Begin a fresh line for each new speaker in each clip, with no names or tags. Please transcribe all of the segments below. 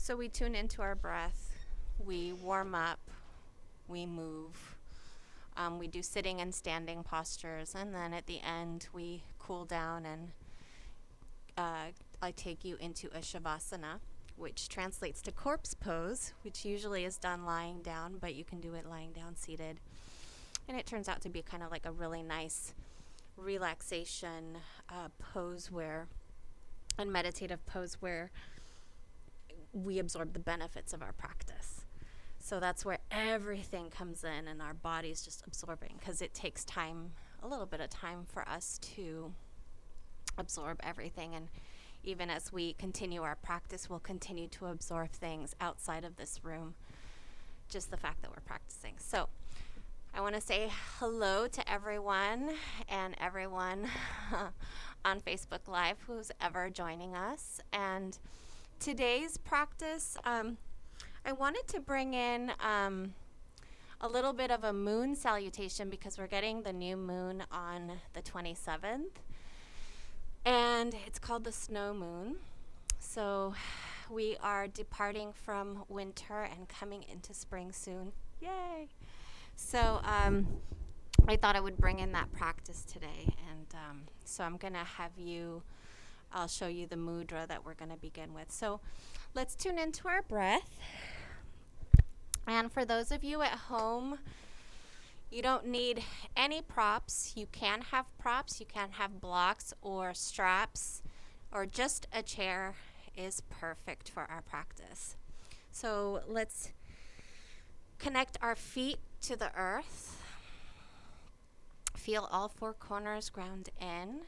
So we tune into our breath, we warm up, we move, we do sitting and standing postures, and then at the end we cool down and I take you into a shavasana, which translates to corpse pose, which usually is done lying down, but you can do it lying down seated. And it turns out to be kind of like a really nice relaxation pose and meditative pose where we absorb the benefits of our practice. So that's where everything comes in and our body's just absorbing, because it takes time, a little bit of time for us to absorb everything. And even as we continue our practice, we'll continue to absorb things outside of this room, just the fact that we're practicing. So I want to say hello to everyone and everyone on Facebook Live who's ever joining us. And today's practice, I wanted to bring in a little bit of a moon salutation, because we're getting the new moon on the 27th. And it's called the snow moon. So we are departing from winter and coming into spring soon. Yay! So I thought I would bring in that practice today. And so I'm going to I'll show you the mudra that we're going to begin with. So let's tune into our breath. And for those of you at home, you don't need any props. You can have props. You can have blocks or straps, or just a chair is perfect for our practice. So let's connect our feet to the earth. Feel all four corners ground in.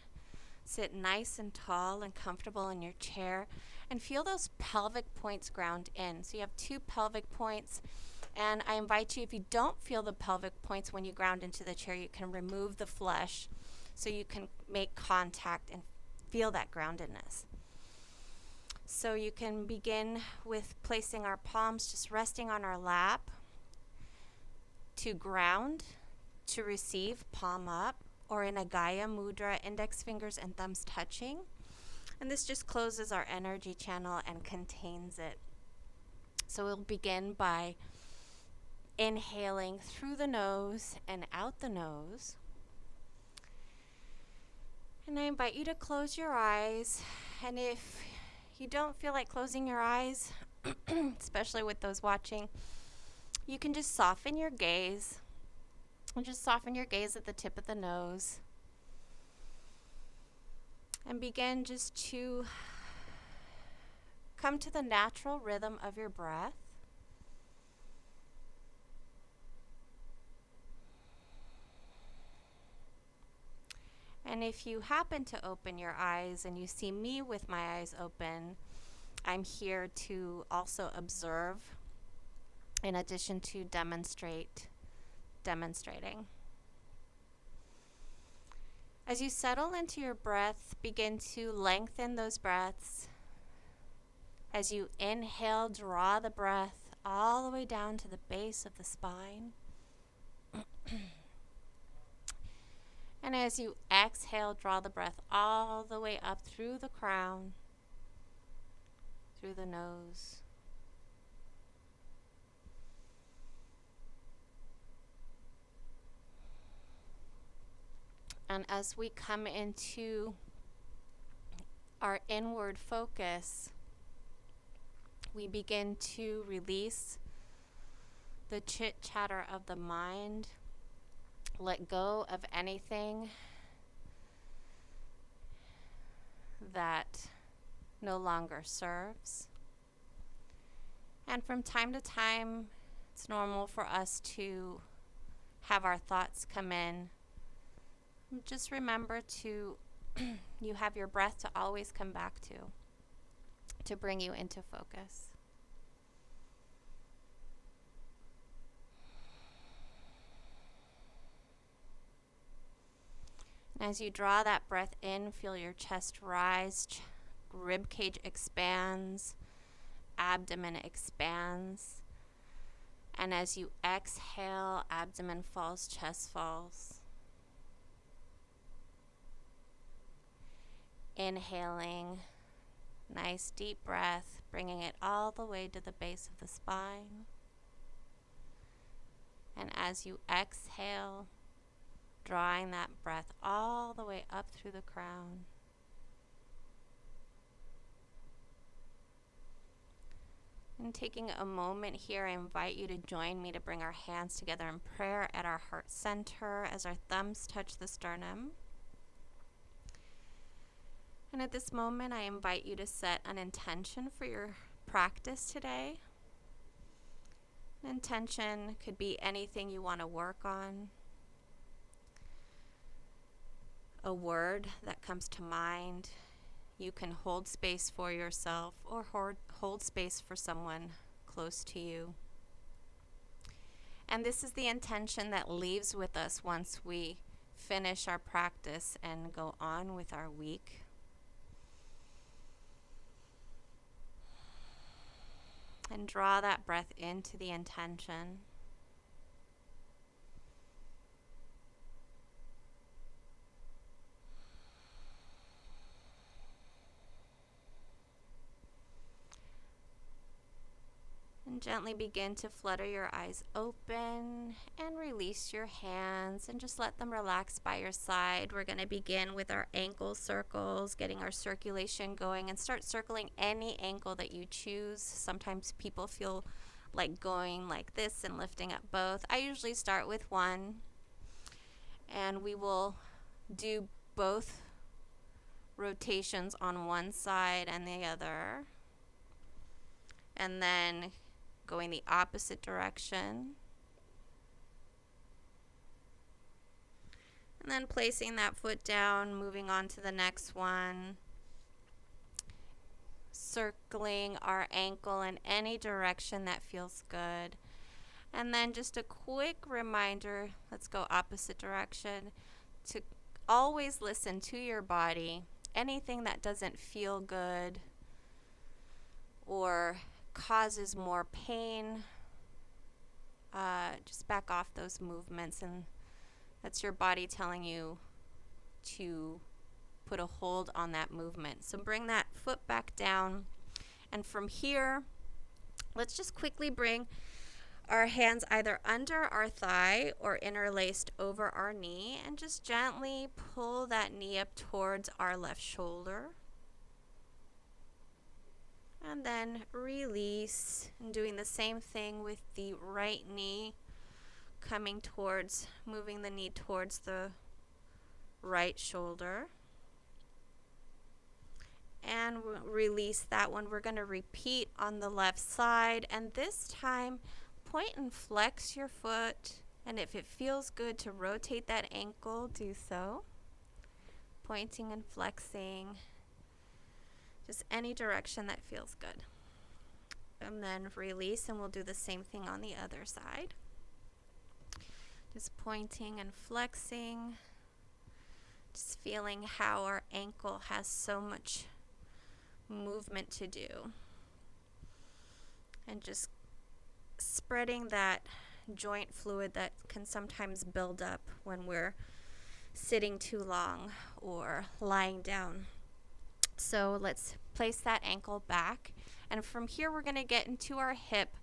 Sit nice and tall and comfortable in your chair, and feel those pelvic points ground in. So you have two pelvic points. And I invite you, if you don't feel the pelvic points when you ground into the chair, you can remove the flesh so you can make contact and feel that groundedness. So you can begin with placing our palms just resting on our lap to ground, to receive, palm up, or in a Gaya mudra, index fingers and thumbs touching. And this just closes our energy channel and contains it. So we'll begin by inhaling through the nose and out the nose. And I invite you to close your eyes. And if you don't feel like closing your eyes, especially with those watching, you can just soften your gaze. And just soften your gaze at the tip of the nose. And begin just to come to the natural rhythm of your breath. And if you happen to open your eyes and you see me with my eyes open, I'm here to also observe in addition to demonstrating. As you settle into your breath, begin to lengthen those breaths. As you inhale, draw the breath all the way down to the base of the spine. And as you exhale, draw the breath all the way up through the crown, through the nose. And as we come into our inward focus, we begin to release the chit-chatter of the mind. Let go of anything that no longer serves. And from time to time, it's normal for us to have our thoughts come in. Just remember you have your breath to always come back to bring you into focus. As you draw that breath in, feel your chest rise, rib cage expands, abdomen expands. And as you exhale, abdomen falls, chest falls. Inhaling, nice deep breath, bringing it all the way to the base of the spine. And as you exhale, drawing that breath all the way up through the crown. And taking a moment here, I invite you to join me to bring our hands together in prayer at our heart center as our thumbs touch the sternum. And at this moment, I invite you to set an intention for your practice today. An intention could be anything you want to work on, a word that comes to mind. You can hold space for yourself or hold space for someone close to you. And this is the intention that leaves with us once we finish our practice and go on with our week. And draw that breath into the intention. And gently begin to flutter your eyes open and release your hands and just let them relax by your side. We're going to begin with our ankle circles, getting our circulation going, and start circling any ankle that you choose. Sometimes people feel like going like this and lifting up both. I usually start with one, and we will do both rotations on one side and the other. And then going the opposite direction. And then placing that foot down, moving on to the next one. Circling our ankle in any direction that feels good. And then just a quick reminder, let's go opposite direction, to always listen to your body. Anything that doesn't feel good or causes more pain, just back off those movements, and that's your body telling you to put a hold on that movement. So bring that foot back down, and from here, let's just quickly bring our hands either under our thigh or interlaced over our knee, and just gently pull that knee up towards our left shoulder. And then release, and doing the same thing with the right knee, moving the knee towards the right shoulder. And release that one. We're going to repeat on the left side, and this time point and flex your foot, and if it feels good to rotate that ankle, do so. Pointing and flexing. Just any direction that feels good. And then release, and we'll do the same thing on the other side. Just pointing and flexing. Just feeling how our ankle has so much movement to do. And just spreading that joint fluid that can sometimes build up when we're sitting too long or lying down. So let's place that ankle back, and from here we're going to get into our hip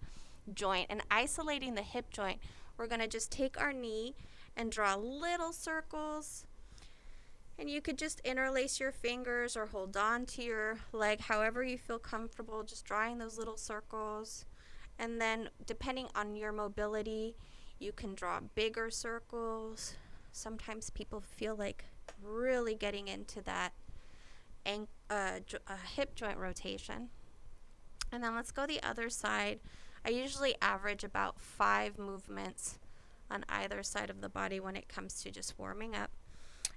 joint. And isolating the hip joint, we're going to just take our knee and draw little circles, and you could just interlace your fingers or hold on to your leg however you feel comfortable, just drawing those little circles. And then depending on your mobility, you can draw bigger circles. Sometimes people feel like really getting into that hip joint rotation. And then let's go the other side. I usually average about 5 movements on either side of the body when it comes to just warming up.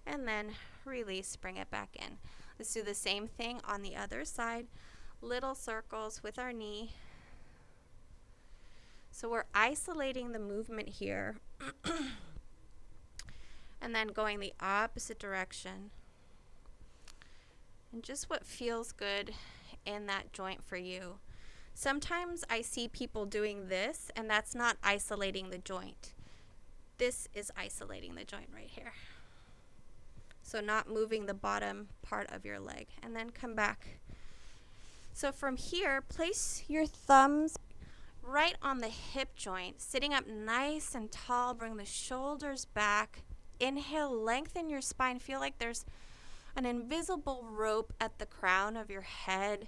And then release, bring it back in. Let's do the same thing on the other side. Little circles with our knee. So we're isolating the movement here. And then going the opposite direction. And just what feels good in that joint for you. Sometimes I see people doing this, and that's not isolating the joint. This is isolating the joint right here. So not moving the bottom part of your leg. And then come back So from here, place your thumbs right on the hip joint, sitting up nice and tall. Bring the shoulders back. Inhale, lengthen your spine. Feel like there's an invisible rope at the crown of your head,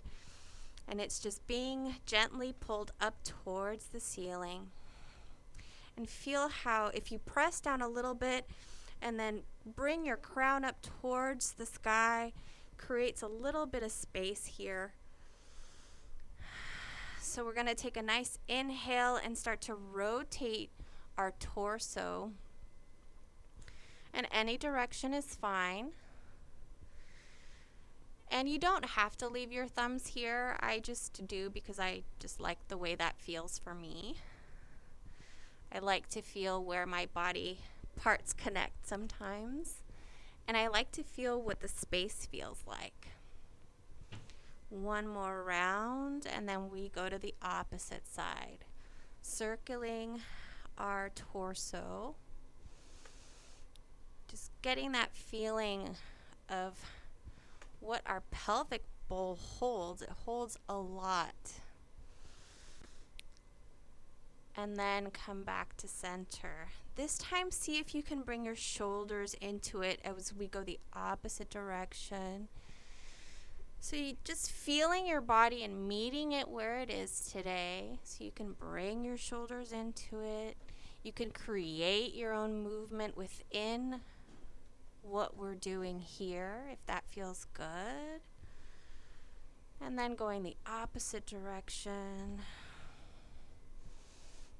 and it's just being gently pulled up towards the ceiling. And feel how if you press down a little bit and then bring your crown up towards the sky, creates a little bit of space here. So we're going to take a nice inhale and start to rotate our torso. And any direction is fine. And you don't have to leave your thumbs here. I just do because I just like the way that feels for me. I like to feel where my body parts connect sometimes. And I like to feel what the space feels like. One more round, and then we go to the opposite side, circling our torso. Just getting that feeling of what our pelvic bowl holds. It holds a lot. And then come back to center. This time, see if you can bring your shoulders into it as we go the opposite direction. So you just feeling your body and meeting it where it is today. So you can bring your shoulders into it. You can create your own movement within what we're doing here, if that feels good. And then going the opposite direction.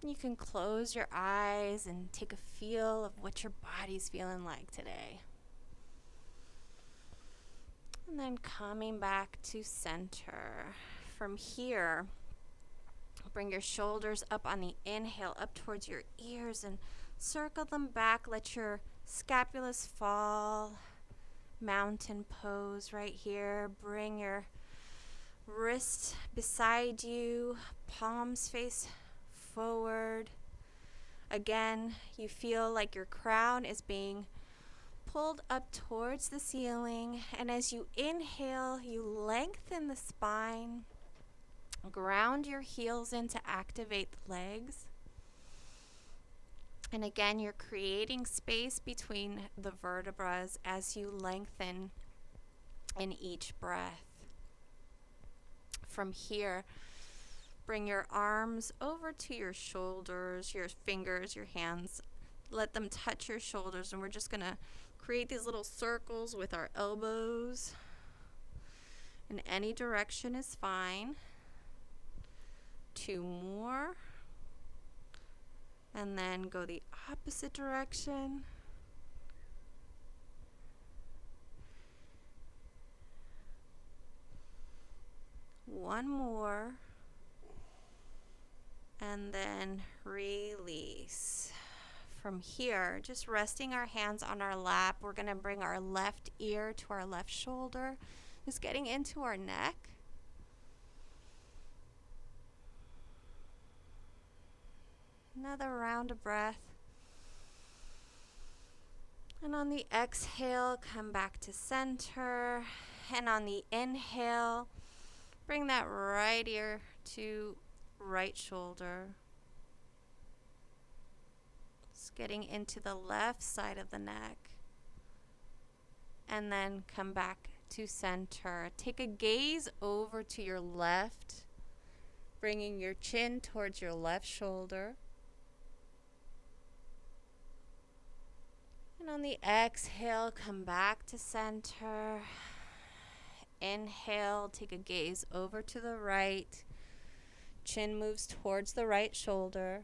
You can close your eyes and take a feel of what your body's feeling like today. And then coming back to center. From here, bring your shoulders up on the inhale, up towards your ears, and circle them back. Let your scapulas fall. Mountain pose right here. Bring your wrists beside you, palms face forward. Again, you feel like your crown is being pulled up towards the ceiling, and as you inhale, you lengthen the spine, ground your heels in to activate the legs, and again, you're creating space between the vertebras as you lengthen in each breath. From here, bring your arms over to your shoulders, your fingers, your hands. Let them touch your shoulders, and we're just going to create these little circles with our elbows. In any direction is fine. 2 more. And then go the opposite direction. One more. And then release. From here, just resting our hands on our lap, we're going to bring our left ear to our left shoulder, just getting into our neck. Another round of breath. And on the exhale, come back to center. And on the inhale, bring that right ear to right shoulder. Getting into the left side of the neck, and then come back to center. Take a gaze over to your left, bringing your chin towards your left shoulder. And on the exhale, come back to center. Inhale, take a gaze over to the right. Chin moves towards the right shoulder.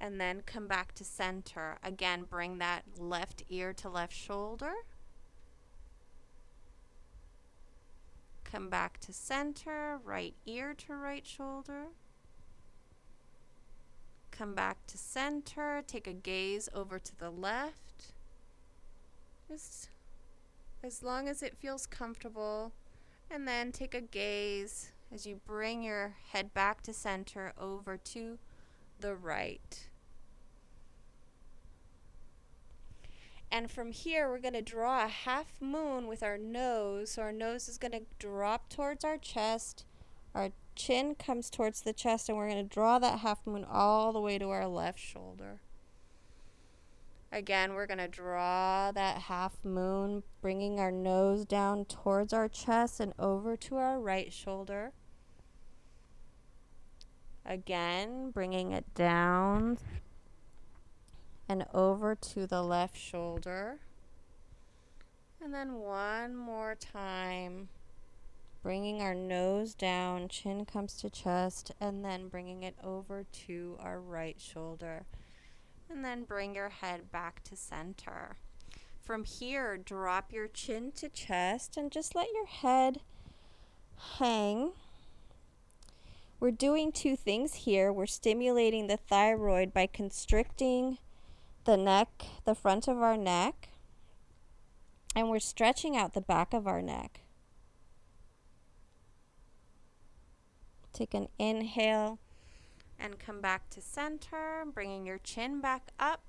And then come back to center. Again, bring that left ear to left shoulder. Come back to center, right ear to right shoulder. Come back to center, take a gaze over to the left. Just as long as it feels comfortable. And then take a gaze as you bring your head back to center over to the right. And from here, we're going to draw a half moon with our nose. So our nose is going to drop towards our chest. Our chin comes towards the chest, and we're going to draw that half moon all the way to our left shoulder. Again, we're going to draw that half moon, bringing our nose down towards our chest and over to our right shoulder. Again, bringing it down and over to the left shoulder. And then one more time, bringing our nose down, chin comes to chest, and then bringing it over to our right shoulder. And then bring your head back to center. From here, drop your chin to chest and just let your head hang. We're doing two things here. We're stimulating the thyroid by constricting the neck, the front of our neck, and we're stretching out the back of our neck. Take an inhale and come back to center, bringing your chin back up.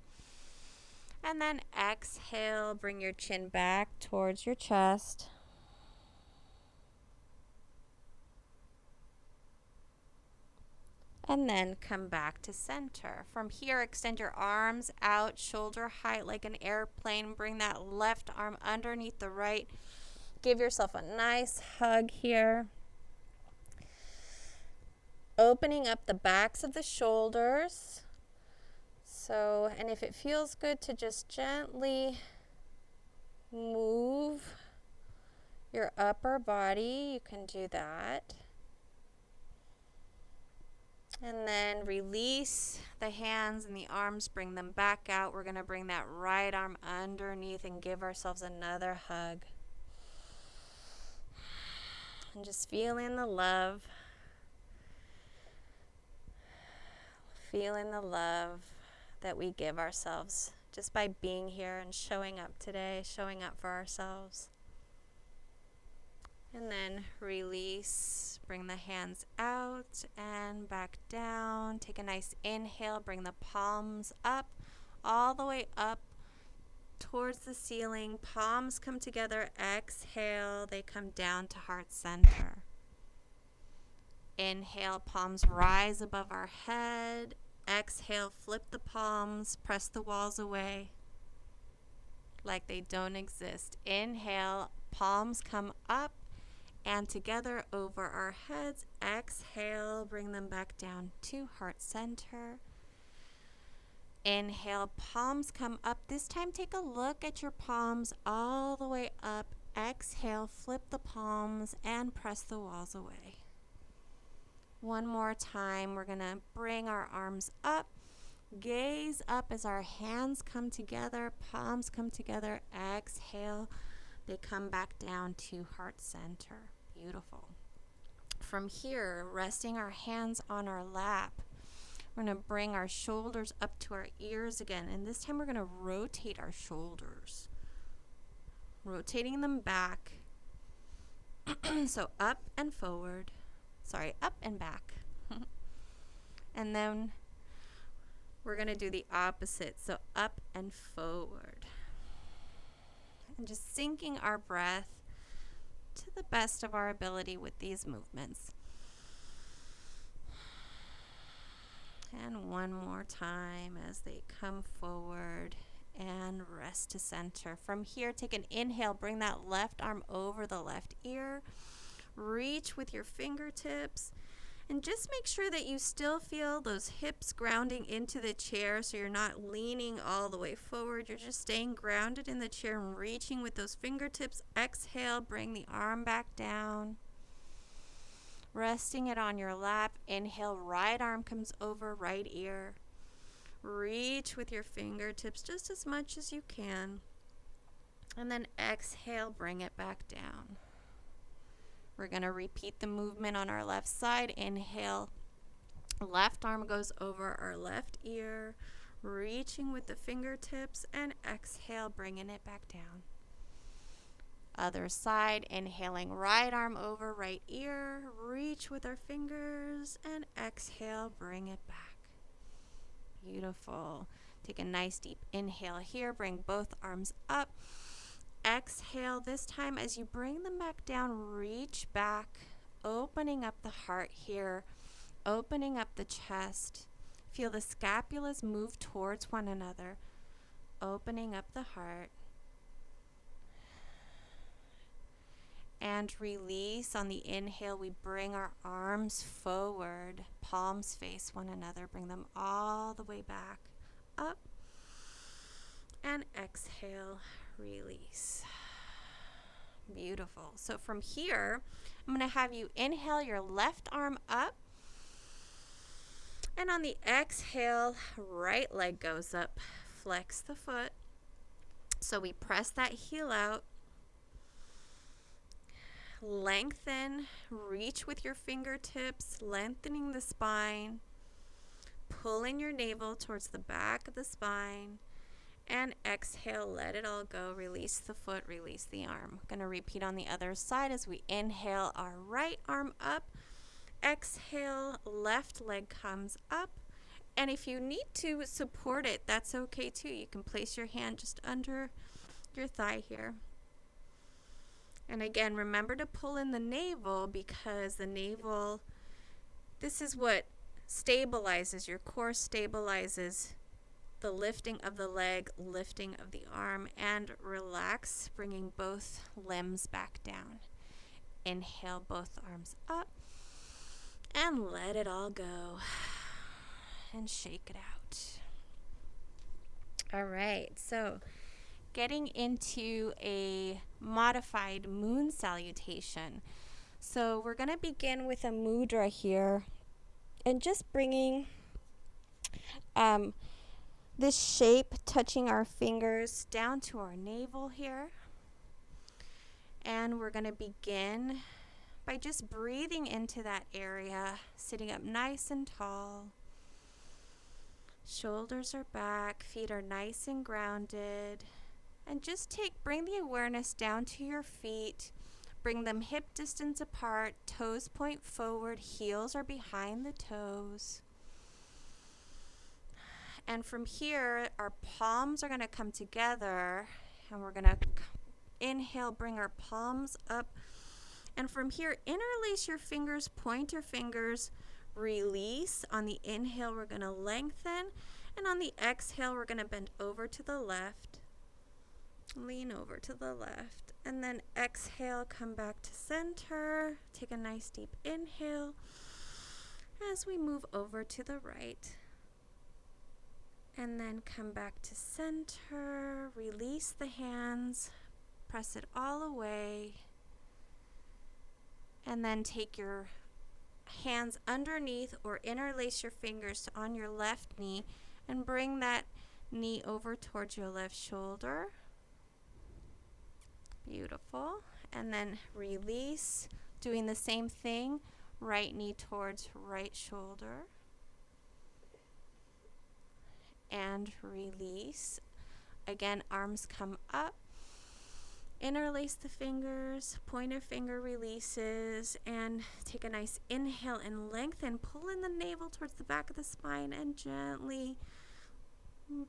And then exhale, bring your chin back towards your chest. And then come back to center. From here, extend your arms out, shoulder height like an airplane. Bring that left arm underneath the right. Give yourself a nice hug here. Opening up the backs of the shoulders. So, and if it feels good to just gently move your upper body, you can do that. And then release the hands and the arms, bring them back out. We're going to bring that right arm underneath and give ourselves another hug. And just feeling the love. Feeling the love that we give ourselves just by being here and showing up today, showing up for ourselves. And then release, bring the hands out and back down. Take a nice inhale, bring the palms up, all the way up towards the ceiling. Palms come together, exhale, they come down to heart center. Inhale, palms rise above our head. Exhale, flip the palms, press the walls away like they don't exist. Inhale, palms come up and together over our heads. Exhale, bring them back down to heart center. Inhale, palms come up. This time, take a look at your palms all the way up. Exhale, flip the palms and press the walls away. One more time, we're going to bring our arms up, gaze up as our hands come together, palms come together, exhale, they come back down to heart center. Beautiful. From here, resting our hands on our lap, we're going to bring our shoulders up to our ears again, and this time we're going to rotate our shoulders, rotating them back, so up and forward. Up and back. And then we're going to do the opposite. So up and forward. And just syncing our breath to the best of our ability with these movements. And one more time as they come forward and rest to center. From here, take an inhale, bring that left arm over the left ear. Reach with your fingertips and just make sure that you still feel those hips grounding into the chair, so you're not leaning all the way forward. You're just staying grounded in the chair and reaching with those fingertips. Exhale, bring the arm back down. Resting it on your lap. Inhale, right arm comes over right ear. Reach with your fingertips just as much as you can. And then exhale, bring it back down. We're going to repeat the movement on our left side. Inhale, left arm goes over our left ear, reaching with the fingertips, and exhale, bringing it back down. Other side, inhaling, right arm over right ear, reach with our fingers, and exhale, bring it back. Beautiful. Take a nice deep inhale here. Bring both arms up. Exhale. This time as you bring them back down, reach back, opening up the heart here, opening up the chest. Feel the scapulas move towards one another, opening up the heart. And release. On the inhale, we bring our arms forward, palms face one another. Bring them all the way back, up. And exhale, release. Beautiful. So from here, I'm going to have you inhale your left arm up. And on the exhale, right leg goes up. Flex the foot. So we press that heel out. Lengthen, reach with your fingertips, lengthening the spine. Pull in your navel towards the back of the spine. And exhale, let it all go. Release the foot, release the arm. Going to repeat on the other side as we inhale our right arm up. Exhale, left leg comes up. And if you need to support it, that's okay too. You can place your hand just under your thigh here. And again, remember to pull in the navel, because the navel, this is what stabilizes your core, stabilizes the lifting of the leg, lifting of the arm, and relax, bringing both limbs back down. Inhale, both arms up, and let it all go. And shake it out. All right, so getting into a modified moon salutation. So we're going to begin with a mudra here, and just bringing this shape, touching our fingers down to our navel here. And we're going to begin by just breathing into that area, sitting up nice and tall. Shoulders are back, feet are nice and grounded. And just bring the awareness down to your feet. Bring them hip distance apart, toes point forward, heels are behind the toes. And from here, our palms are going to come together, and we're going to inhale, bring our palms up. And from here, interlace your fingers, point your fingers, release. On the inhale, we're going to lengthen. And on the exhale, we're going to bend over to the left. Lean over to the left. And then exhale, come back to center. Take a nice deep inhale as we move over to the right. And then come back to center. Release the hands. Press it all away. And then take your hands underneath or interlace your fingers on your left knee and bring that knee over towards your left shoulder. Beautiful. And then release, doing the same thing, right knee towards right shoulder. And release. Again, arms come up. Interlace the fingers, pointer finger releases, and take a nice inhale and lengthen. Pull in the navel towards the back of the spine and gently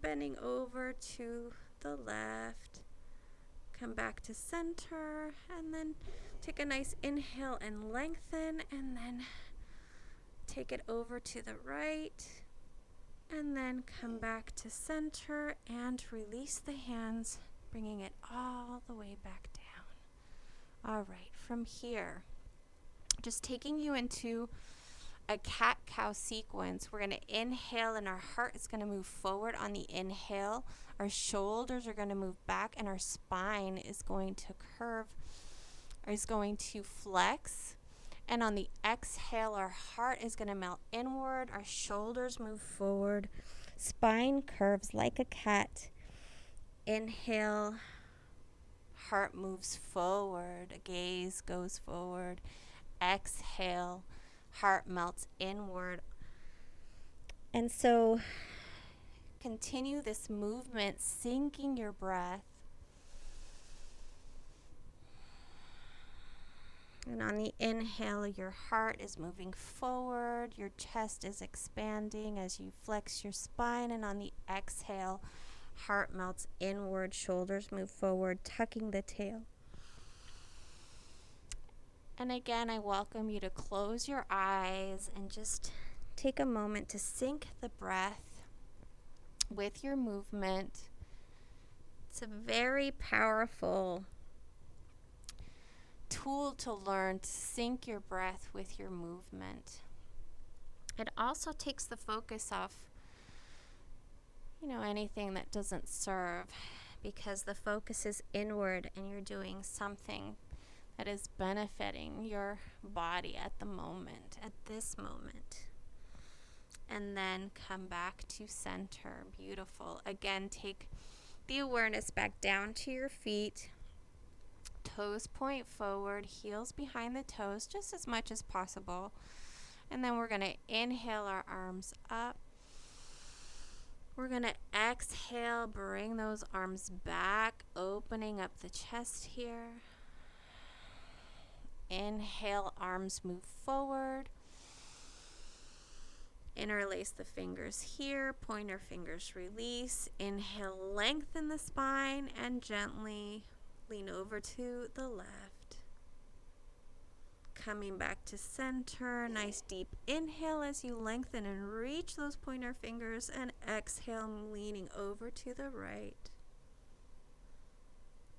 bending over to the left. Come back to center, and then take a nice inhale and lengthen, and then take it over to the right, and then come back to center and release the hands, bringing it all the way back down. All right, from here, just taking you into a cat-cow sequence. We're going to inhale, and our heart is going to move forward on the inhale. Our shoulders are going to move back, and our spine is going to curve, or is going to flex. And on the exhale, our heart is going to melt inward. Our shoulders move forward. Spine curves like a cat. Inhale, heart moves forward, gaze goes forward. Exhale, heart melts inward. And so continue this movement, syncing your breath. And on the inhale, your heart is moving forward, your chest is expanding as you flex your spine. And on the exhale, heart melts inward, shoulders move forward, tucking the tail. And again, I welcome you to close your eyes and just take a moment to sync the breath with your movement. It's a very powerful tool to learn to sync your breath with your movement. It also takes the focus off, anything that doesn't serve, because the focus is inward and you're doing something that is benefiting your body at the moment, at this moment. And then come back to center. Beautiful. Again, take the awareness back down to your feet. Toes point forward, heels behind the toes just as much as possible. And then we're going to inhale our arms up. We're going to exhale, bring those arms back, opening up the chest here. Inhale, arms move forward. Interlace the fingers here, pointer fingers release. Inhale, lengthen the spine and gently lean over to the left. Coming back to center, nice deep inhale as you lengthen and reach those pointer fingers, and exhale, leaning over to the right.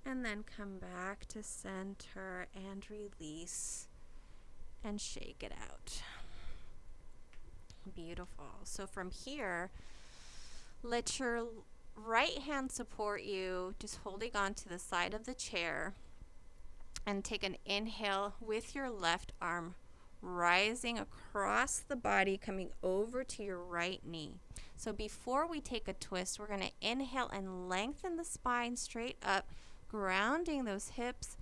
And then come back to center and release and shake it out. Beautiful. So from here, let your right hand support you, just holding on to the side of the chair, and take an inhale with your left arm rising across the body, coming over to your right knee. So before we take a twist, we're going to inhale and lengthen the spine straight up, grounding those hips.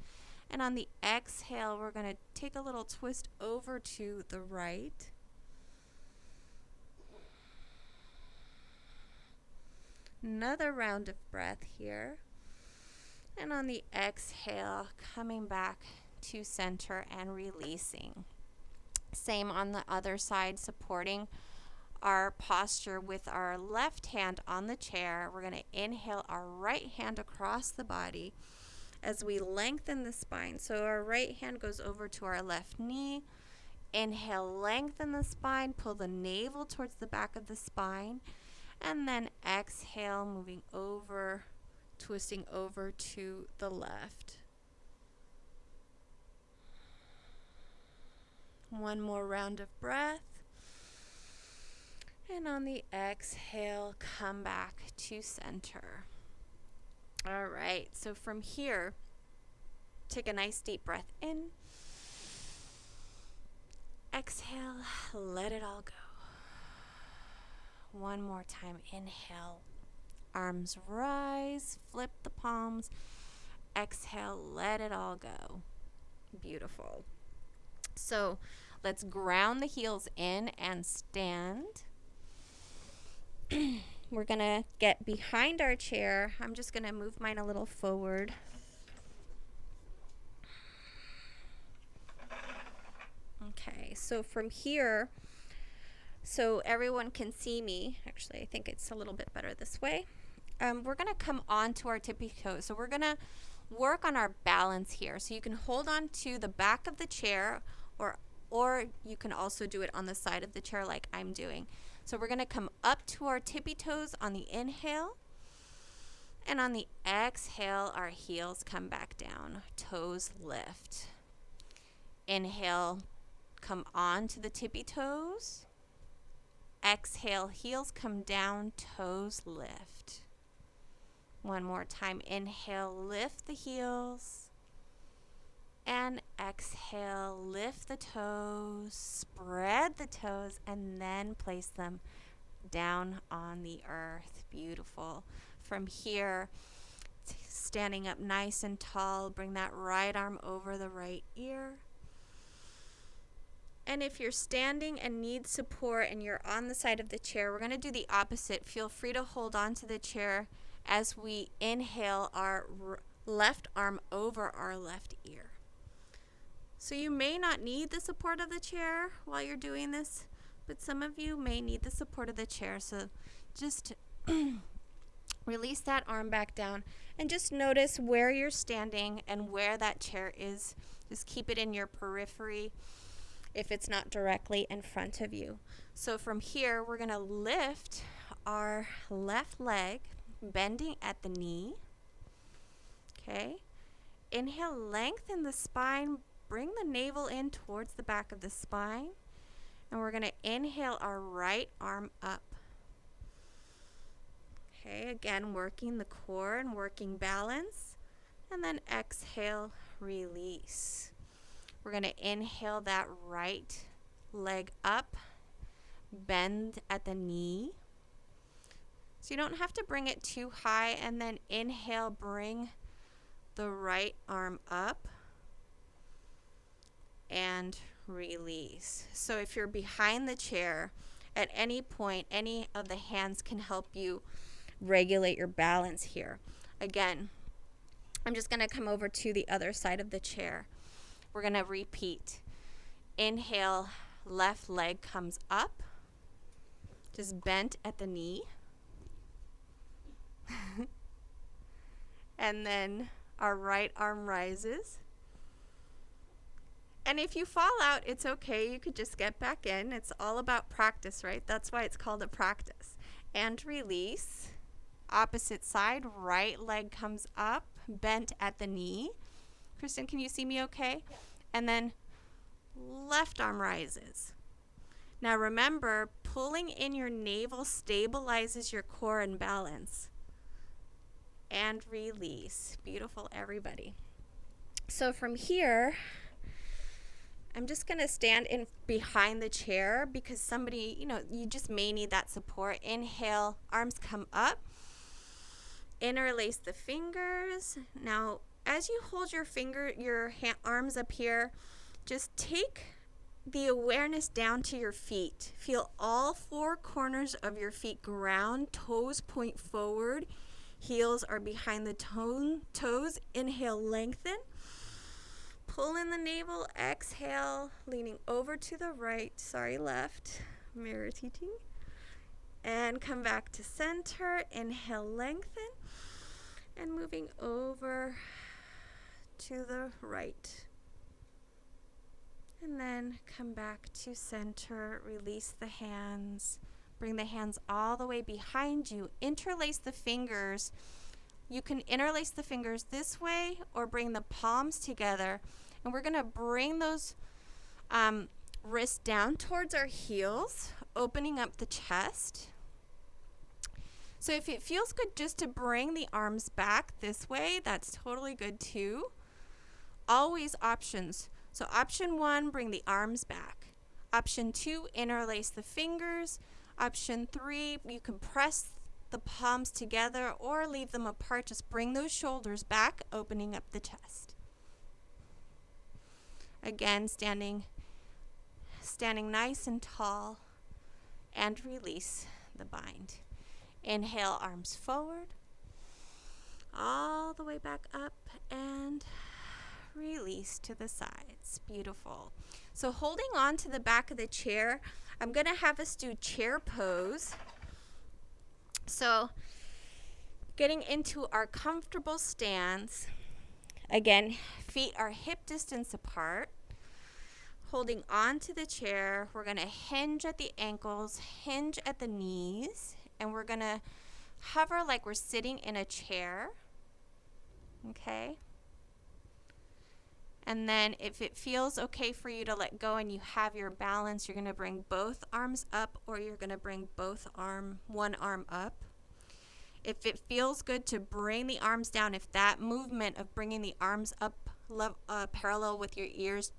And on the exhale, we're going to take a little twist over to the right. Another round of breath here. And on the exhale, coming back to center and releasing. Same on the other side, supporting our posture with our left hand on the chair. We're going to inhale our right hand across the body as we lengthen the spine. So our right hand goes over to our left knee. Inhale, lengthen the spine, pull the navel towards the back of the spine. And then exhale, moving over, twisting over to the left. One more round of breath. And on the exhale, come back to center. All right, so from here, take a nice deep breath in. Exhale, let it all go. One more time, inhale. Arms rise, flip the palms. Exhale, let it all go. Beautiful. So let's ground the heels in and stand. We're going to get behind our chair. I'm just going to move mine a little forward. Okay, so from here, so everyone can see me. Actually, I think it's a little bit better this way. We're going to come onto our tippy toes. So we're going to work on our balance here. So you can hold on to the back of the chair, or you can also do it on the side of the chair like I'm doing. So we're going to come up to our tippy toes on the inhale. And on the exhale, our heels come back down. Toes lift. Inhale, come on to the tippy toes. Exhale, heels come down, toes lift. One more time. Inhale, lift the heels. And exhale, lift the toes, spread the toes, and then place them down on the earth. Beautiful. From here, standing up nice and tall, bring that right arm over the right ear. And if you're standing and need support and you're on the side of the chair, we're going to do the opposite. Feel free to hold on to the chair as we inhale our left arm over our left ear. So you may not need the support of the chair while you're doing this, but some of you may need the support of the chair. So just release that arm back down and just notice where you're standing and where that chair is. Just keep it in your periphery if it's not directly in front of you. So from here, we're going to lift our left leg, bending at the knee. Okay. Inhale, lengthen the spine. Bring the navel in towards the back of the spine. And we're going to inhale our right arm up. Okay, again, working the core and working balance. And then exhale, release. We're going to inhale that right leg up, bend at the knee. So you don't have to bring it too high, and then inhale, bring the right arm up and release. So if you're behind the chair, at any point, any of the hands can help you regulate your balance here. Again, I'm just going to come over to the other side of the chair. We're going to repeat. Inhale, left leg comes up, just bent at the knee. And then our right arm rises. And if you fall out, it's okay. You could just get back in. It's all about practice, right? That's why it's called a practice. And release. Opposite side, right leg comes up, bent at the knee. Kristen, can you see me okay? Yeah. And then left arm rises. Now remember, pulling in your navel stabilizes your core and balance. And release. Beautiful, everybody. So from here, I'm just going to stand in behind the chair because somebody, you just may need that support. Inhale, arms come up. Interlace the fingers. Now, as you hold your arms up here, just take the awareness down to your feet. Feel all four corners of your feet ground. Toes point forward. Heels are behind the toes. Inhale, lengthen. Pull in the navel. Exhale, leaning over to the right. Left. Mirror teaching. And come back to center. Inhale, lengthen. And moving over to the right. And then come back to center. Release the hands. Bring the hands all the way behind you. Interlace the fingers. You can interlace the fingers this way or bring the palms together. And we're going to bring those wrists down towards our heels, opening up the chest. So if it feels good just to bring the arms back this way, that's totally good too. Always options. So option 1, bring the arms back. Option 2, interlace the fingers. Option 3, you can press the palms together or leave them apart. Just bring those shoulders back, opening up the chest. Again, standing nice and tall, and release the bind. Inhale, arms forward, all the way back up, and release to the sides. Beautiful. So holding on to the back of the chair, I'm going to have us do chair pose. So getting into our comfortable stance. Again, feet are hip distance apart. Holding on to the chair, we're going to hinge at the ankles, hinge at the knees, and we're going to hover like we're sitting in a chair. Okay? And then if it feels okay for you to let go and you have your balance, you're going to bring both arms up, or you're going to bring one arm up. If it feels good to bring the arms down, if that movement of bringing the arms up parallel with your ears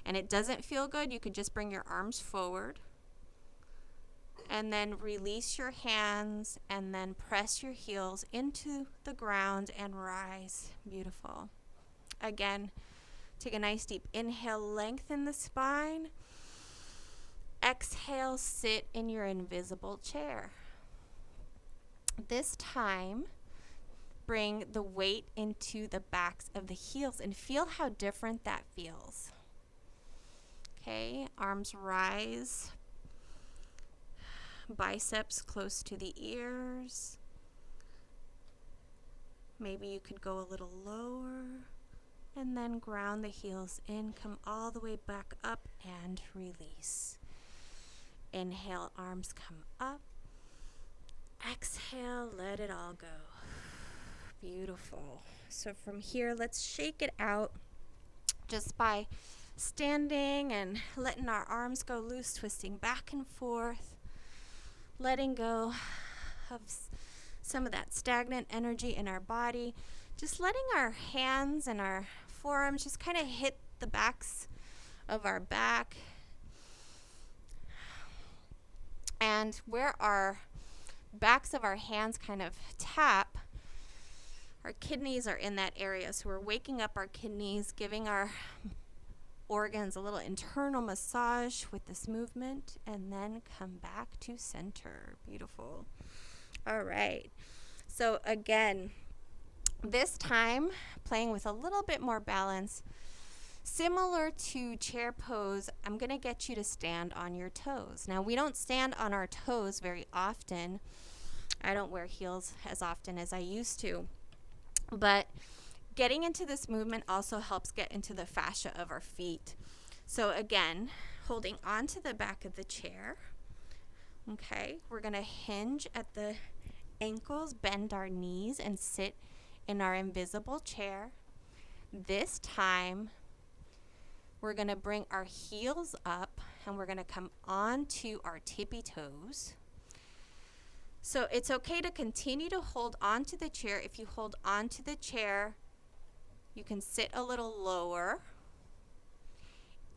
and it doesn't feel good, you could just bring your arms forward. And then release your hands and then press your heels into the ground and rise. Beautiful. Again, take a nice deep inhale, lengthen the spine. Exhale, sit in your invisible chair. This time, bring the weight into the backs of the heels and feel how different that feels. Okay, arms rise, biceps close to the ears. Maybe you could go a little lower, and then ground the heels in, come all the way back up and release. Inhale, arms come up. Exhale, let it all go. Beautiful. So from here, let's shake it out just by standing and letting our arms go loose, twisting back and forth, letting go of some of that stagnant energy in our body, just letting our hands and our forearms just kind of hit the backs of our back. And where our backs of our hands kind of tap, our kidneys are in that area. So we're waking up our kidneys, giving our organs a little internal massage with this movement, and then come back to center. Beautiful. All right. So again, this time playing with a little bit more balance. Similar to chair pose, I'm going to get you to stand on your toes. Now, we don't stand on our toes very often. I don't wear heels as often as I used to. But getting into this movement also helps get into the fascia of our feet. So again, holding onto the back of the chair. Okay, we're going to hinge at the ankles, bend our knees, and sit in our invisible chair. This time, we're going to bring our heels up, and we're going to come onto our tippy toes. So it's okay to continue to hold onto the chair. If you hold onto the chair, you can sit a little lower.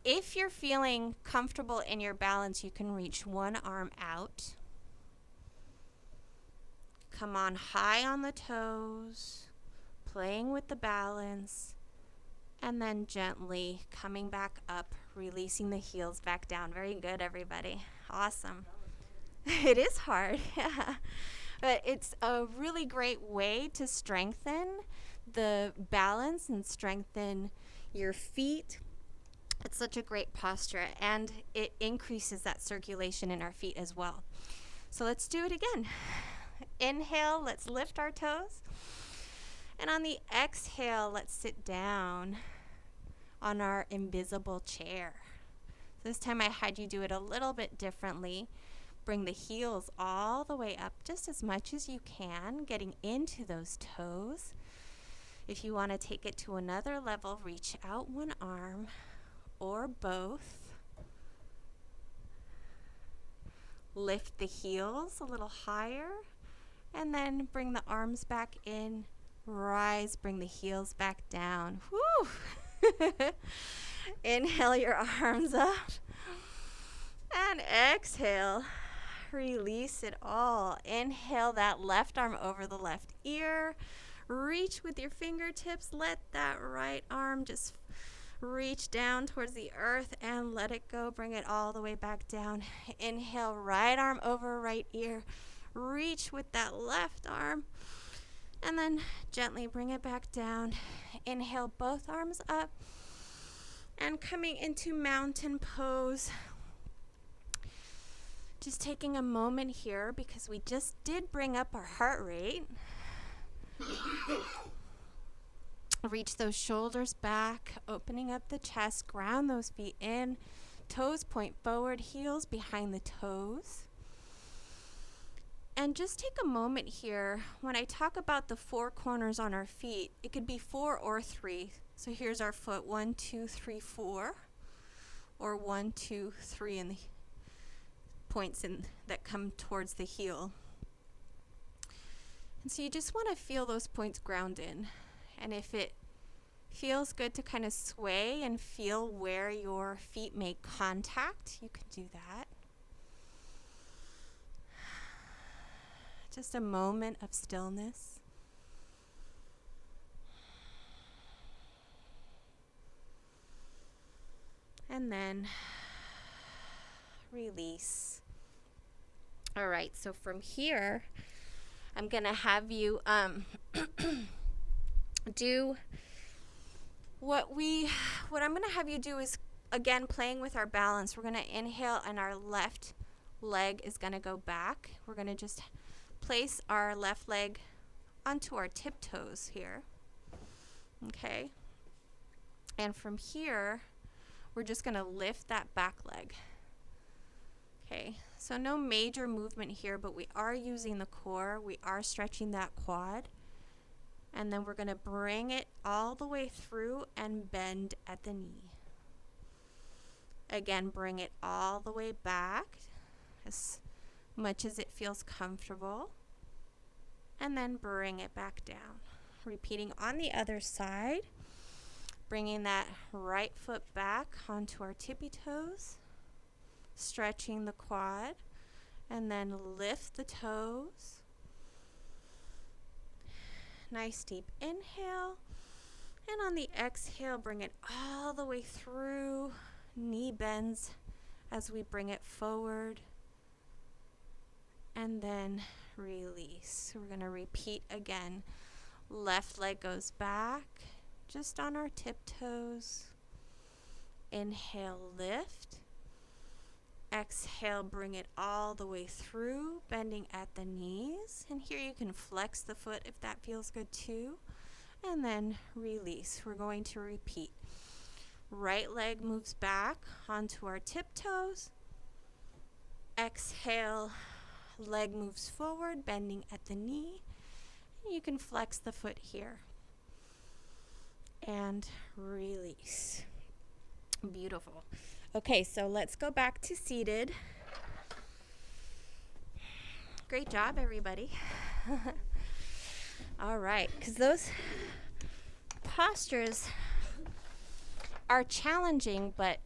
If you're feeling comfortable in your balance, you can reach one arm out. Come on high on the toes, playing with the balance, and then gently coming back up, releasing the heels back down. Very good, everybody. Awesome. It is hard, yeah. But it's a really great way to strengthen the balance and strengthen your feet. It's such a great posture, and it increases that circulation in our feet as well. So let's do it again. Inhale, let's lift our toes. And on the exhale, let's sit down on our invisible chair. This time I had you do it a little bit differently. Bring the heels all the way up just as much as you can, getting into those toes. If you want to take it to another level, reach out one arm or both. Lift the heels a little higher, and then bring the arms back in. Rise, bring the heels back down. Woo! Inhale your arms up, and exhale. Release it all. Inhale that left arm over the left ear. Reach with your fingertips. Let that right arm just reach down towards the earth and let it go. Bring it all the way back down. Inhale, right arm over right ear. Reach with that left arm. And then gently bring it back down. Inhale, both arms up. And coming into mountain pose. Just taking a moment here because we just did bring up our heart rate. Reach those shoulders back, opening up the chest, ground those feet in, toes point forward, heels behind the toes. And just take a moment here. When I talk about the four corners on our feet, it could be 4 or 3. So here's our foot, 1, 2, 3, 4, or 1, 2, 3 in the points that come towards the heel. And so you just want to feel those points ground in. And if it feels good to kind of sway and feel where your feet make contact, you can do that. Just a moment of stillness. And then release. All right, so from here, I'm going to have you do what I'm going to have you do is again, playing with our balance, we're going to inhale and our left leg is going to go back. We're going to just place our left leg onto our tiptoes here. Okay. And from here, we're just going to lift that back leg. Okay. So no major movement here, but we are using the core. We are stretching that quad. And then we're going to bring it all the way through and bend at the knee. Again, bring it all the way back as much as it feels comfortable. And then bring it back down. Repeating on the other side. Bringing that right foot back onto our tippy toes. Stretching the quad. And then lift the toes. Nice deep inhale. And on the exhale, bring it all the way through. Knee bends as we bring it forward. And then release. We're going to repeat again. Left leg goes back, just on our tiptoes. Inhale, lift. Exhale, bring it all the way through, bending at the knees. And here you can flex the foot if that feels good too. And then release. We're going to repeat. Right leg moves back onto our tiptoes. Exhale, leg moves forward, bending at the knee. You can flex the foot here. And release. Beautiful. Okay, so let's go back to seated. Great job, everybody. All right, because those postures are challenging, but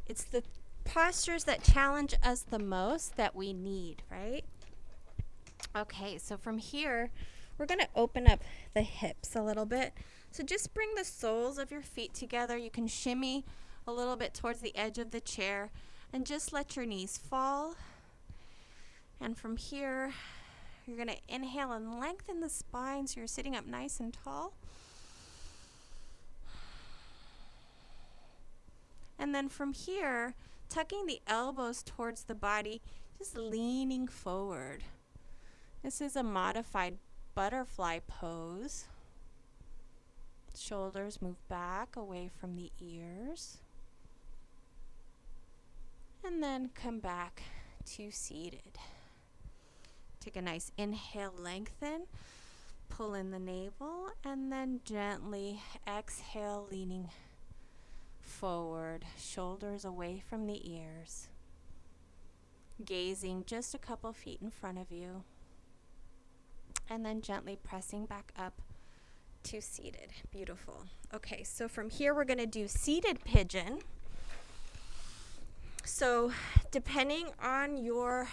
it's the postures that challenge us the most that we need, right? Okay, so from here, we're going to open up the hips a little bit. So just bring the soles of your feet together. You can shimmy a little bit towards the edge of the chair and just let your knees fall. And from here, you're going to inhale and lengthen the spine so you're sitting up nice and tall. And then from here, tucking the elbows towards the body, just leaning forward. This is a modified butterfly pose. Shoulders move back away from the ears. And then come back to seated. Take a nice inhale, lengthen. Pull in the navel and then gently exhale, leaning forward. Shoulders away from the ears. Gazing just a couple feet in front of you. And then gently pressing back up to seated. Beautiful. Okay, so from here we're going to do seated pigeon. So depending on your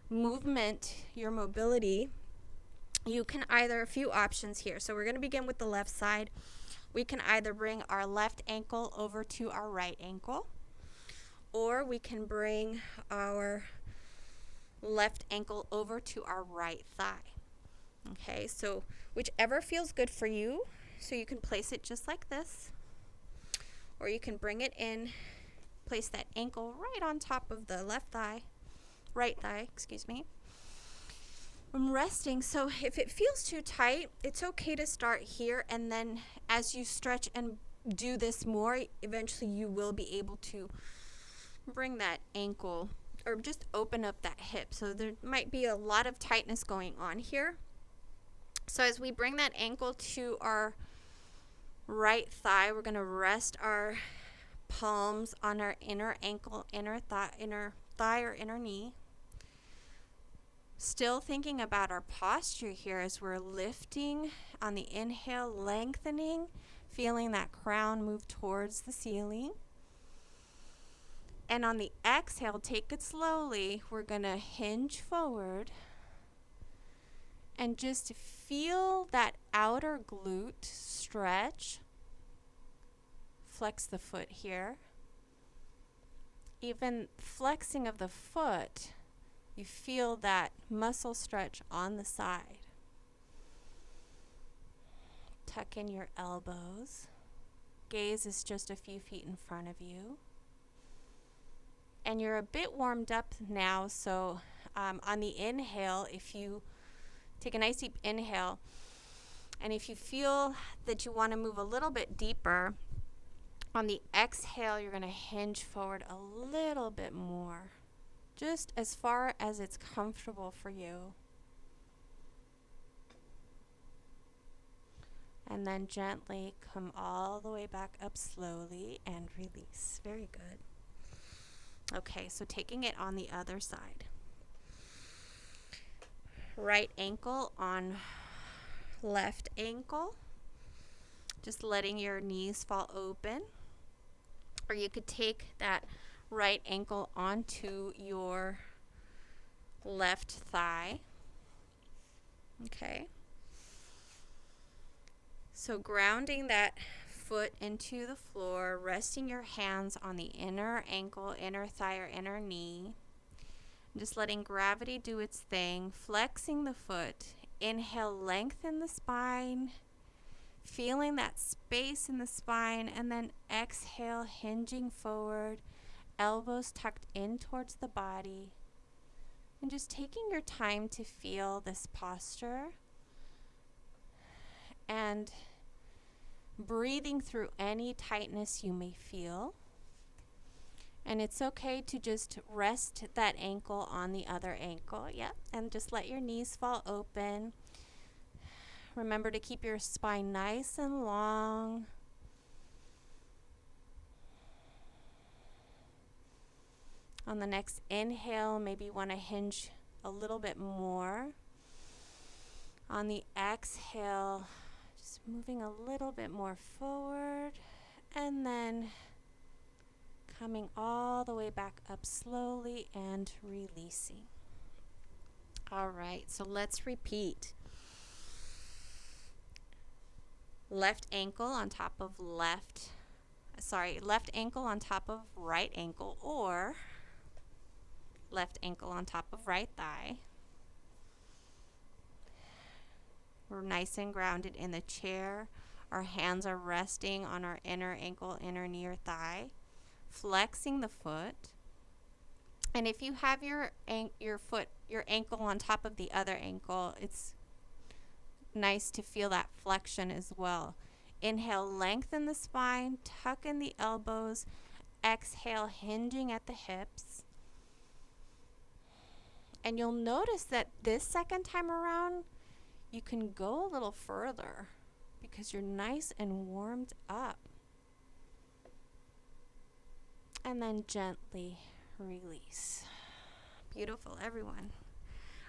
movement, your mobility, you can either, a few options here. So we're going to begin with the left side. We can either bring our left ankle over to our right ankle, or we can bring our left ankle over to our right thigh. Okay, so whichever feels good for you. So you can place it just like this, or you can bring it in, place that ankle right on top of the right thigh, excuse me. I'm resting, so if it feels too tight, it's okay to start here, and then as you stretch and do this more, eventually you will be able to bring that ankle, or just open up that hip. So there might be a lot of tightness going on here. So as we bring that ankle to our right thigh, we're going to rest our palms on our inner ankle, inner thigh or inner knee. Still thinking about our posture here as we're lifting on the inhale, lengthening, feeling that crown move towards the ceiling. And on the exhale, take it slowly. We're going to hinge forward and just feel that outer glute stretch. Flex the foot here. Even flexing of the foot, you feel that muscle stretch on the side. Tuck in your elbows. gaze is just a few feet in front of you. And you're a bit warmed up now, so on the inhale, if you take a nice deep inhale, and if you feel that you want to move a little bit deeper, on the exhale, you're going to hinge forward a little bit more, just as far as it's comfortable for you. And then gently come all the way back up slowly and release. Very good. Okay, so taking it on the other side. Right ankle on left ankle. Just letting your knees fall open. Or you could take that right ankle onto your left thigh. Okay. So grounding that foot into the floor, resting your hands on the inner ankle, inner thigh, or inner knee. Just letting gravity do its thing, flexing the foot. Inhale, lengthen the spine, feeling that space in the spine, and then exhale, hinging forward, elbows tucked in towards the body. And just taking your time to feel this posture and breathing through any tightness you may feel. And it's okay to just rest that ankle on the other ankle. Yep. And just let your knees fall open. Remember to keep your spine nice and long. On the next inhale, maybe you want to hinge a little bit more. On the exhale, just moving a little bit more forward, and then coming all the way back up slowly and releasing. All right, so let's repeat. Left ankle on top of left ankle on top of right ankle, or left ankle on top of right thigh. We're nice and grounded in the chair. Our hands are resting on our inner ankle, inner knee, or thigh, flexing the foot. And if you have your ankle on top of the other ankle, it's nice to feel that flexion as well. Inhale, lengthen the spine, tuck in the elbows. Exhale, hinging at the hips. And you'll notice that this second time around, you can go a little further because you're nice and warmed up. And then gently release. Beautiful, everyone.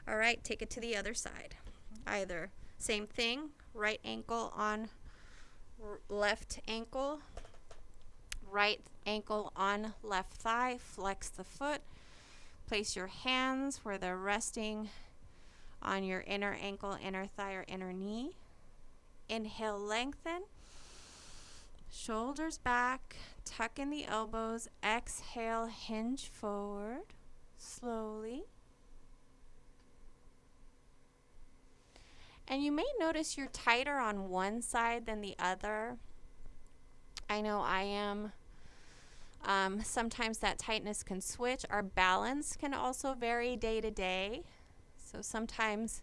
All right, take it to the other side. Either same thing, right ankle on left ankle, right ankle on left thigh, flex the foot. Place your hands where they're resting on your inner ankle, inner thigh, or inner knee. Inhale, lengthen. Shoulders back, tuck in the elbows. Exhale, hinge forward slowly. And you may notice you're tighter on one side than the other. I know I am. Sometimes that tightness can switch. Our balance can also vary day to day. So sometimes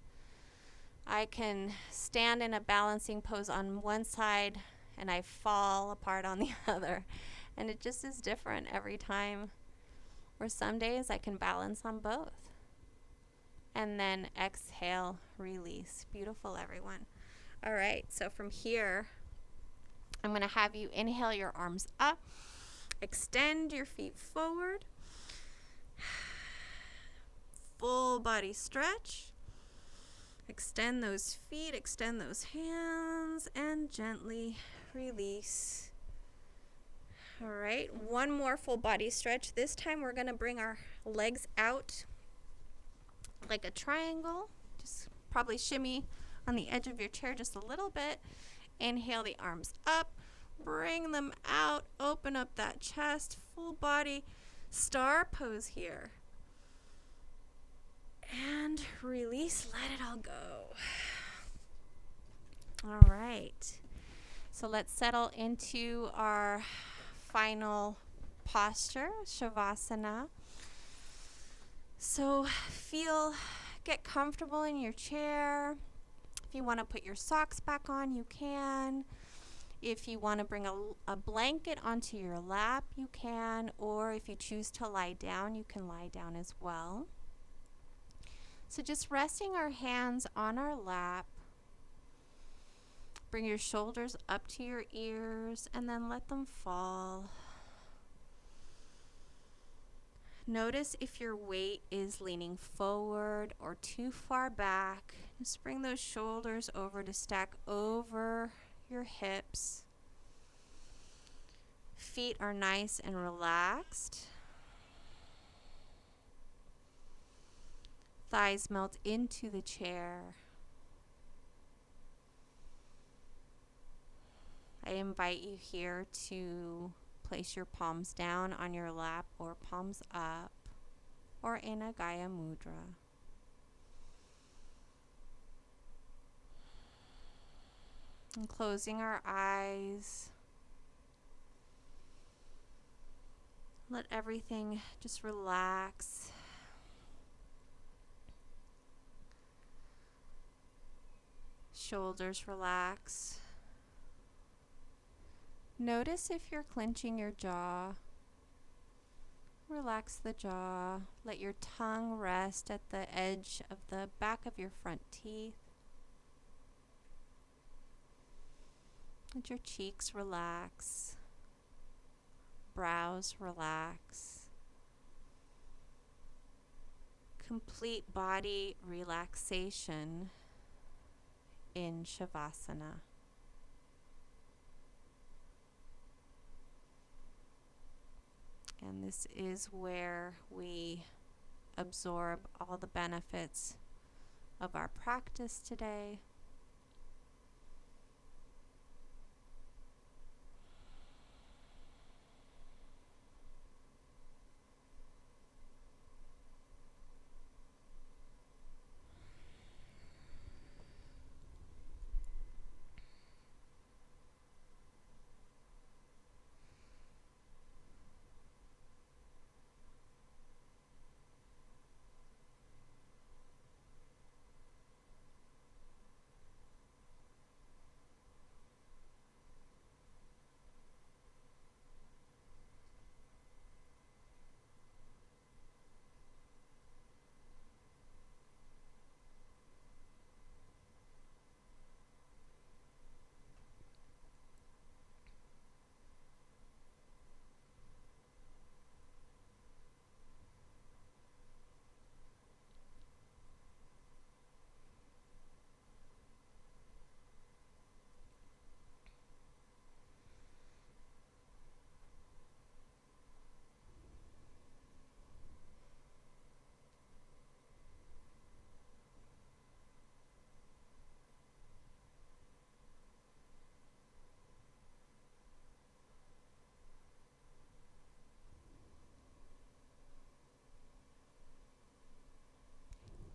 I can stand in a balancing pose on one side and I fall apart on the other. And it just is different every time. Or some days I can balance on both. And then exhale, release. Beautiful, everyone. All right, so from here, I'm going to have you inhale your arms up. Extend your feet forward. Full body stretch. Extend those feet, extend those hands, and gently release. All right, one more full body stretch. This time we're going to bring our legs out like a triangle. Just probably shimmy on the edge of your chair just a little bit. Inhale the arms up. Bring them out. Open up that chest. Full body star pose here. And release. Let it all go. All right. So let's settle into our final posture, Shavasana. So get comfortable in your chair. If you want to put your socks back on, you can. If you want to bring a blanket onto your lap, you can. Or if you choose to lie down, you can lie down as well. So just resting our hands on our lap. Bring your shoulders up to your ears and then let them fall. Notice if your weight is leaning forward or too far back. Just bring those shoulders over to stack over your hips. Feet are nice and relaxed. Thighs melt into the chair. I invite you here to place your palms down on your lap or palms up or in a Gaya Mudra. And closing our eyes. Let everything just relax. Shoulders relax. Notice if you're clenching your jaw. Relax the jaw. Let your tongue rest at the edge of the back of your front teeth. Let your cheeks relax. Brows relax. Complete body relaxation in Shavasana. And this is where we absorb all the benefits of our practice today.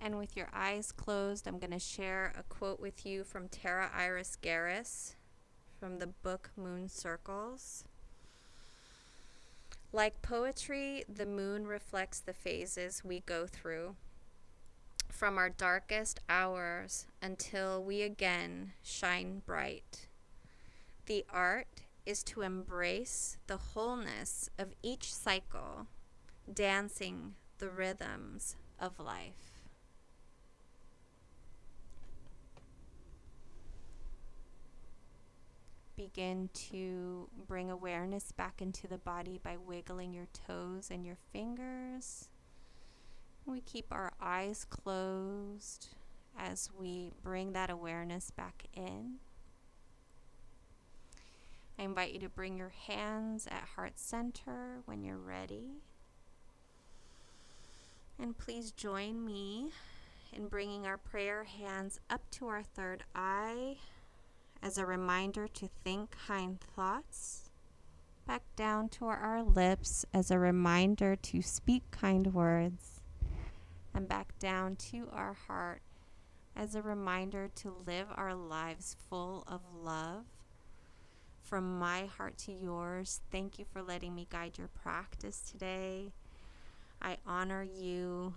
And with your eyes closed, I'm going to share a quote with you from Tara Iris Garris from the book Moon Circles. Like poetry, the moon reflects the phases we go through, from our darkest hours until we again shine bright. The art is to embrace the wholeness of each cycle, dancing the rhythms of life. Begin to bring awareness back into the body by wiggling your toes and your fingers. We keep our eyes closed as we bring that awareness back in. I invite you to bring your hands at heart center when you're ready. And please join me in bringing our prayer hands up to our third eye as a reminder to think kind thoughts. Back down to our lips as a reminder to speak kind words. And back down to our heart as a reminder to live our lives full of love, from my heart to yours, thank you for letting me guide your practice today. I honor you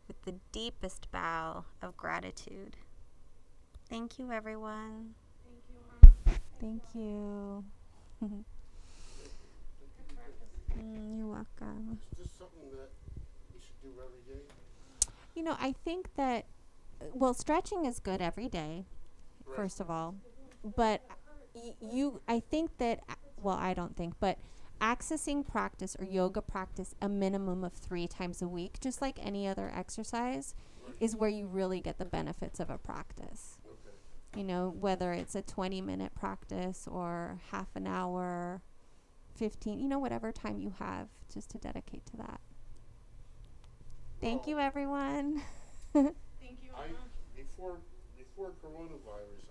with the deepest bow of gratitude. Thank you, everyone. Thank you. You're welcome.
Is this something that you should do every day?
You know, I think that, well, stretching is good every day,
Right.
first of all. But I think that, well, I don't think, but accessing practice or yoga practice a minimum of 3 times a week, just like any other exercise,
Right.
is where you really get the benefits of a practice.
Okay.
You know, whether it's a 20-minute practice or half an hour, 15, you know, whatever time you have just to dedicate to that. Thank you, everyone.
Before coronavirus,